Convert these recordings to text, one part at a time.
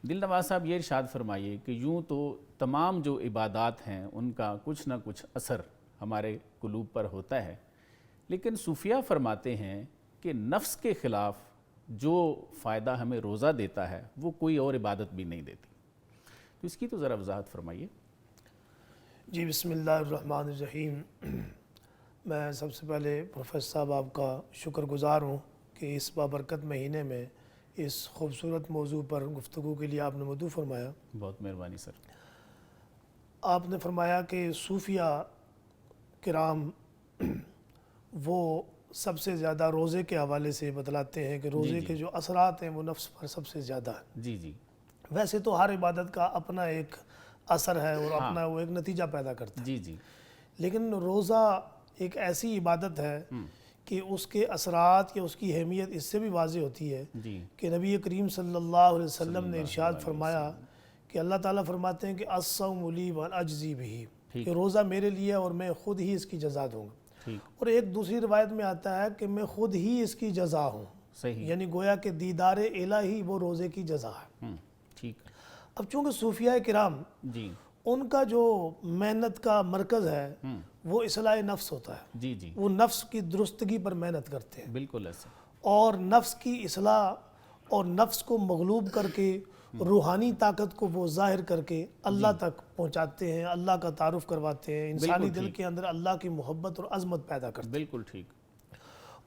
دل نواز صاحب یہ ارشاد فرمائیے کہ یوں تو تمام جو عبادات ہیں ان کا کچھ نہ کچھ اثر ہمارے قلوب پر ہوتا ہے، لیکن صوفیہ فرماتے ہیں کہ نفس کے خلاف جو فائدہ ہمیں روزہ دیتا ہے وہ کوئی اور عبادت بھی نہیں دیتی، تو اس کی تو ذرا وضاحت فرمائیے۔ جی بسم اللہ الرحمن الرحیم۔ میں سب سے پہلے پروفیسر صاحب آپ کا شکر گزار ہوں کہ اس بابرکت مہینے میں اس خوبصورت موضوع پر گفتگو کے لیے آپ نے مدعو فرمایا۔ بہت مہربانی سر۔ آپ نے فرمایا کہ صوفیہ کرام وہ سب سے زیادہ روزے کے حوالے سے بتلاتے ہیں کہ روزے کے جو اثرات ہیں وہ نفس پر سب سے زیادہ ہیں۔ جی جی۔ ویسے تو ہر عبادت کا اپنا ایک اثر ہے اور اپنا وہ ایک نتیجہ پیدا کرتا ہے، جی جی۔ لیکن روزہ ایک ایسی عبادت ہے کہ اس کے اثرات یا اس کی اہمیت اس سے بھی واضح ہوتی ہے کہ نبی کریم صلی اللہ علیہ وسلم نے ارشاد فرمایا کہ اللہ تعالیٰ فرماتے ہیں کہ الصوم لی وانا اجزی بہ، کہ روزہ میرے لیے اور میں خود ہی اس کی جزا دوں گا۔ اور ایک دوسری روایت میں آتا ہے کہ میں خود ہی اس کی جزا ہوں، یعنی گویا کہ دیدار الہی وہ روزے کی جزا ہے۔ اب چونکہ صوفیہ کرام ان کا جو محنت کا مرکز ہے وہ اصلاح نفس ہوتا ہے، جی جی، وہ نفس کی درستگی پر محنت کرتے ہیں، بالکل ایسا، اور نفس کی اصلاح اور نفس کو مغلوب کر کے روحانی طاقت کو وہ ظاہر کر کے اللہ تک پہنچاتے ہیں، اللہ کا تعارف کرواتے ہیں، انسانی دل کے اندر اللہ کی محبت اور عظمت پیدا کرتے ہیں۔ بالکل ٹھیک۔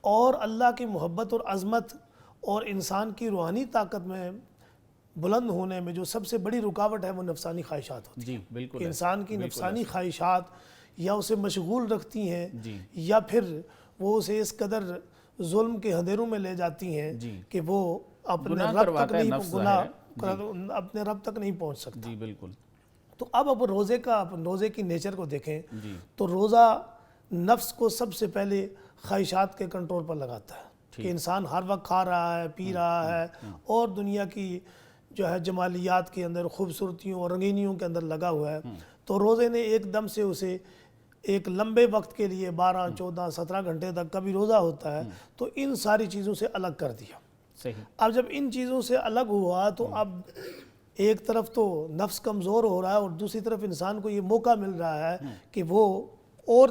اور اللہ کی محبت اور عظمت اور انسان کی روحانی طاقت میں بلند ہونے میں جو سب سے بڑی رکاوٹ ہے وہ نفسانی خواہشات ہوتی ہیں۔ جی بالکل، کہ انسان کی نفسانی خواہشات یا اسے مشغول رکھتی ہیں یا پھر وہ اسے اس قدر ظلم کے اندھیروں میں لے جاتی ہیں کہ وہ اپنے رب تک نہیں پہنچ سکتا۔ جی بالکل۔ تو اب روزے کی نیچر کو دیکھیں تو روزہ نفس کو سب سے پہلے خواہشات کے کنٹرول پر لگاتا ہے کہ انسان ہر وقت کھا رہا ہے، پی رہا ہے اور دنیا کی جو ہے جمالیات کے اندر، خوبصورتیوں اور رنگینیوں کے اندر لگا ہوا ہے، تو روزے نے ایک دم سے اسے ایک لمبے وقت کے لیے 12، 14، 17 گھنٹے تک کا بھی روزہ ہوتا ہے تو ان ساری چیزوں سے الگ کر دیا۔ اب جب ان چیزوں سے الگ ہوا تو اب ایک طرف تو نفس کمزور ہو رہا ہے اور دوسری طرف انسان کو یہ موقع مل رہا ہے کہ وہ اور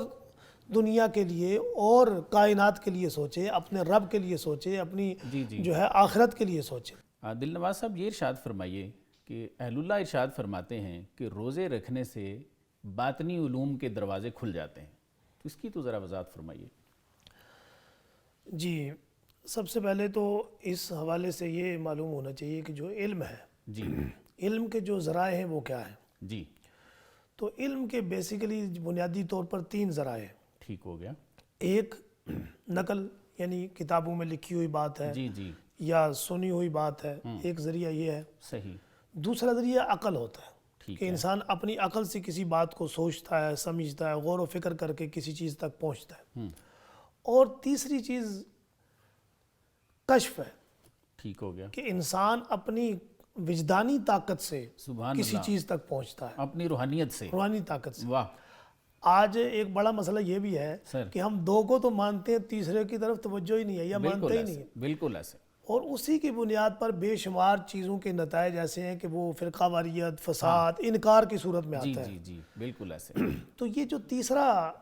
دنیا کے لیے اور کائنات کے لیے سوچے، اپنے رب کے لیے سوچے، اپنی جو ہے آخرت کے لیے سوچے۔ دل نواز صاحب یہ ارشاد فرمائیے کہ اہل اللہ ارشاد فرماتے ہیں کہ روزے رکھنے سے باطنی علوم کے دروازے کھل جاتے ہیں، تو اس کی تو ذرا وضاحت فرمائیے۔ جی سب سے پہلے تو اس حوالے سے یہ معلوم ہونا چاہیے کہ جو علم ہے، علم کے جو ذرائع ہیں وہ کیا ہیں؟ جی تو علم کے بیسیکلی بنیادی طور پر 3 ذرائع ہیں۔ ٹھیک ہو گیا۔ ایک نقل، یعنی کتابوں میں لکھی ہوئی بات ہے یا سنی ہوئی بات ہے، ایک ذریعہ یہ ہے۔ صحیح۔ دوسرا ذریعہ عقل ہوتا ہے کہ انسان اپنی عقل سے کسی بات کو سوچتا ہے، سمجھتا ہے، غور و فکر کر کے کسی چیز تک پہنچتا ہے۔ اور تیسری چیز کشف ہے۔ ٹھیک ہو گیا، کہ انسان اپنی وجدانی طاقت سے کسی چیز تک پہنچتا ہے، اپنی روحانیت سے، روحانی طاقت سے۔ واہ۔ آج ایک بڑا مسئلہ یہ بھی ہے کہ ہم 2 کو تو مانتے ہیں، تیسرے کی طرف توجہ ہی نہیں ہے یا مانتے ہی نہیں ہے۔ بالکل ایسے۔ اور اسی کی بنیاد پر بے شمار چیزوں کے نتائج ایسے ہیں کہ وہ فرقہ واریت، فساد، انکار کی صورت میں آتا ہے۔ جی جی بالکل ایسے۔ تو یہ جو تیسرا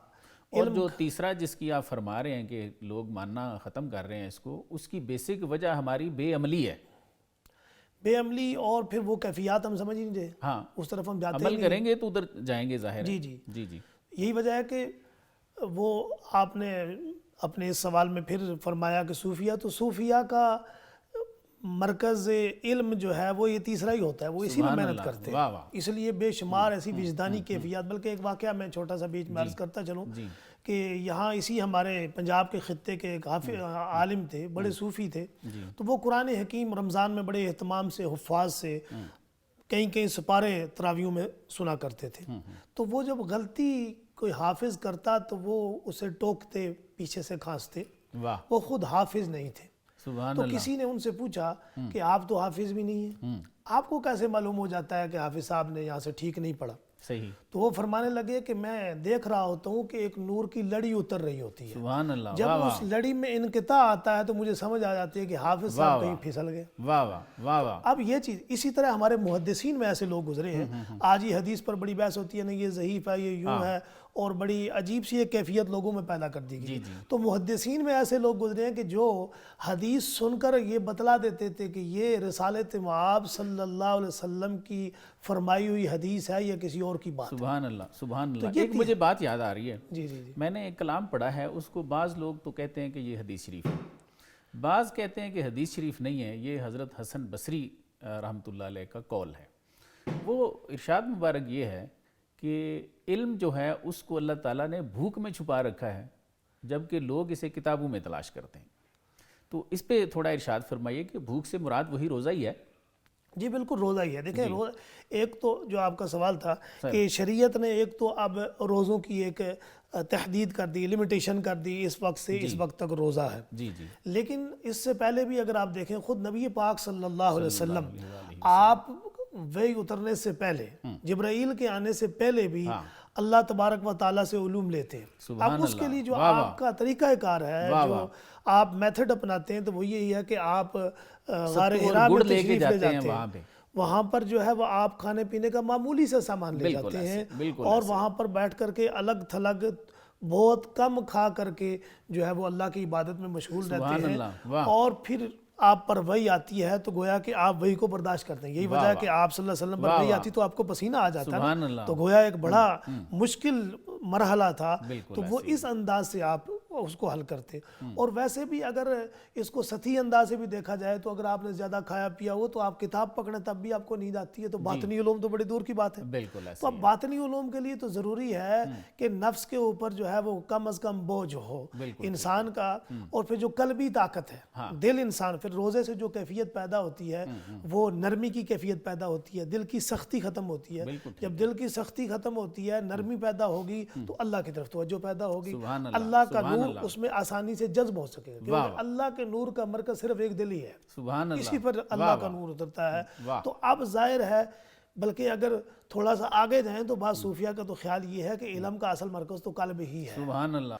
اور جو تیسرا جس کی آپ فرما رہے ہیں کہ لوگ ماننا ختم کر رہے ہیں اس کو، اس کی بیسک وجہ ہماری بے عملی ہے۔ بے عملی اور پھر وہ کیفیات ہم سمجھ نہیں رہے، ہاں اس طرف ہم جاتے عمل کریں گے تو ادھر جائیں گے ظاہر ہے۔ جی جی جی جی، یہی وجہ ہے کہ وہ آپ نے اپنے اس سوال میں پھر فرمایا کہ صوفیہ، تو صوفیہ کا مرکز علم جو ہے وہ یہ تیسرا ہی ہوتا ہے، وہ اسی میں محنت کرتے ہیں۔ اس لیے بے شمار ایسی وجدانی کیفیات، بلکہ ایک واقعہ میں چھوٹا سا بیچ میں عرض کرتا چلوں کہ یہاں اسی ہمارے پنجاب کے خطے کے ایک عالم تھے، بڑے صوفی تھے، تو وہ قرآن حکیم رمضان میں بڑے اہتمام سے، حفاظ سے کئی سپارے تراویحوں میں سنا کرتے تھے۔ تو وہ جب غلطی کوئی حافظ کرتا تو وہ اسے ٹوکتے، پیچھے سے کھانستے، وہ خود حافظ نہیں تھے۔ تو کسی نے ان سے پوچھا کہ آپ تو حافظ بھی نہیں ہیں، آپ کو کیسے معلوم ہو جاتا ہے کہ حافظ صاحب نے یہاں سے ٹھیک نہیں پڑھا؟ صحیح. تو وہ فرمانے لگے کہ میں دیکھ رہا ہوتا ہوں کہ ایک نور کی لڑی اتر رہی ہوتی ہے. سبحان اللہ. جب اس لڑی میں انقطاع آتا ہے تو مجھے سمجھ آ جاتی ہے کہ حافظ صاحب کہیں پھسل گئے. واہ واہ واہ واہ. اب یہ چیز اسی طرح ہمارے محدثین میں ایسے لوگ گزرے ہیں. آج ہی حدیث پر بڑی بحث ہوتی ہے نا، یہ ضعیف ہے، یہ یوں ہے، اور بڑی عجیب سی ایک کیفیت لوگوں میں پیدا کر دی گئی. تو محدثین میں ایسے لوگ گزرے ہیں کہ جو حدیث سن کر یہ بتلا دیتے تھے کہ یہ رسالت مآب صلی اللہ علیہ وسلم کی فرمائی ہوئی حدیث ہے یا کسی اور کی بات. سبحان اللہ سبحان اللہ. ایک مجھے بات یاد آ رہی ہے. جی جی جی. میں نے ایک کلام پڑھا ہے، اس کو بعض لوگ تو کہتے ہیں کہ یہ حدیث شریف ہے، بعض کہتے ہیں کہ حدیث شریف نہیں ہے، یہ حضرت حسن بصری رحمۃ اللہ علیہ کا قول ہے. وہ ارشاد مبارک یہ ہے کہ علم جو ہے اس کو اللہ تعالیٰ نے بھوک میں چھپا رکھا ہے، جبکہ لوگ اسے کتابوں میں تلاش کرتے ہیں. تو اس پہ تھوڑا ارشاد فرمائیے کہ بھوک سے مراد وہی روزہ ہی ہے. جی بالکل روزہ ہی ہے. دیکھیں ایک تو جو آپ کا سوال تھا کہ شریعت نے ایک تو اب روزوں کی ایک تحدید کر دی، لمیٹیشن کر دی، اس وقت سے اس وقت تک روزہ ہے. جی جی. لیکن اس سے پہلے بھی اگر آپ دیکھیں خود نبی پاک صلی اللہ علیہ وسلم آپ وحی اترنے سے پہلے، جبرائیل کے آنے سے پہلے بھی اللہ تبارک و تعالیٰ سے علوم لیتے ہیں. اب اس کے لیے جو آپ کا طریقہ کار ہے، جو آپ میتھڈ اپناتے ہیں، تو وہ یہی ہے کہ آپ غار حرا میں تشریف لے جاتے ہیں. وہاں پر جو ہے وہ آپ کھانے پینے کا معمولی سے سامان لے جاتے ہیں، اور وہاں پر بیٹھ کر کے الگ تھلگ بہت کم کھا کر کے جو ہے وہ اللہ کی عبادت میں مشغول رہتے ہیں. اور پھر آپ پر وحی آتی ہے تو گویا کہ آپ وحی کو برداشت کرتے ہیں. یہی وجہ ہے کہ آپ صلی اللہ علیہ وسلم پر وحی آتی تو آپ کو پسینہ آ جاتا ہے. تو گویا ایک بڑا مشکل مرحلہ تھا، تو وہ اس انداز سے آپ اس کو حل کرتے. اور ویسے بھی اگر اس کو سطحی انداز سے بھی دیکھا جائے تو اگر آپ نے زیادہ کھایا پیا ہو تو آپ کتاب پکڑیں تب بھی آپ کو نیند آتی ہے. تو باطنی علوم تو بڑی دور کی بات ہے. تو اب باطنی علوم کے لیے تو ضروری ہے کہ نفس کے اوپر جو ہے وہ کم از کم بوجھ ہو انسان کا. اور پھر جو قلبی طاقت ہے، دل انسان، پھر روزے سے جو کیفیت پیدا ہوتی ہے وہ نرمی کی کیفیت پیدا ہوتی ہے، دل کی سختی ختم ہوتی ہے. جب دل کی سختی ختم ہوتی ہے، نرمی پیدا ہوگی تو اللہ کی طرف توجہ پیدا ہوگی، اللہ کا نور اس میں آسانی سے جذب ہو سکے. کیونکہ اللہ کے نور کا مرکز صرف ایک دل ہی ہے، اسی پر اللہ کا نور اترتا ہے. تو اب ظاہر ہے، بلکہ اگر تھوڑا سا آگے جائیں تو بعض صوفیہ کا تو خیال یہ ہے کہ علم کا اصل مرکز تو قلب ہی ہے. سبحان اللہ.